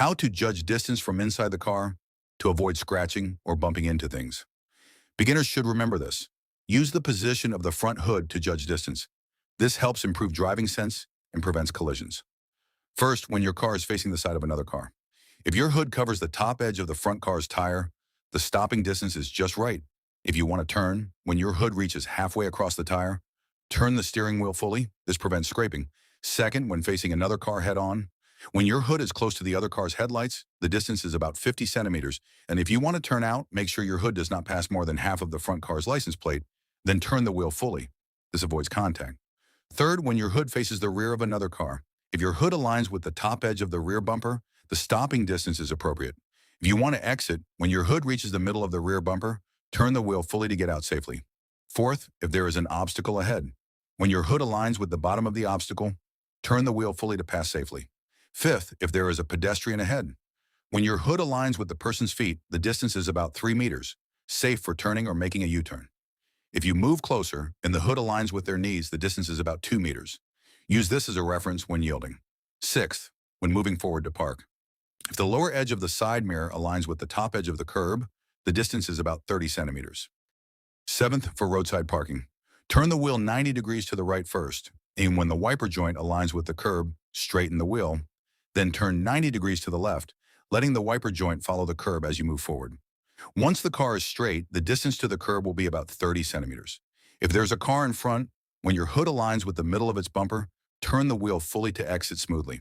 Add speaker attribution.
Speaker 1: How to judge distance from inside the car to avoid scratching or bumping into things. Beginners should remember this. Use the position of the front hood to judge distance. This helps improve driving sense and prevents collisions. First, when your car is facing the side of another car. If your hood covers the top edge of the front car's tire, the stopping distance is just right. If you want to turn, when your hood reaches halfway across the tire, turn the steering wheel fully. This prevents scraping. Second, when facing another car head-on, when your hood is close to the other car's headlights, the distance is about 50 centimeters. And if you want to turn out, make sure your hood does not pass more than half of the front car's license plate, then turn the wheel fully. This avoids contact. Third, when your hood faces the rear of another car, if your hood aligns with the top edge of the rear bumper, the stopping distance is appropriate. If you want to exit, when your hood reaches the middle of the rear bumper, turn the wheel fully to get out safely. Fourth, if there is an obstacle ahead, when your hood aligns with the bottom of the obstacle, turn the wheel fully to pass safely. Fifth, if there is a pedestrian ahead, when your hood aligns with the person's feet, the distance is about 3 meters, safe for turning or making a U-turn. If you move closer and the hood aligns with their knees, the distance is about 2 meters. Use this as a reference when yielding. Sixth, when moving forward to park. If the lower edge of the side mirror aligns with the top edge of the curb, the distance is about 30 centimeters. Seventh, for roadside parking. Turn the wheel 90 degrees to the right first, and when the wiper joint aligns with the curb, straighten the wheel. Then turn 90 degrees to the left, letting the wiper joint follow the curb as you move forward. Once the car is straight, the distance to the curb will be about 30 centimeters. If there's a car in front, when your hood aligns with the middle of its bumper, turn the wheel fully to exit smoothly.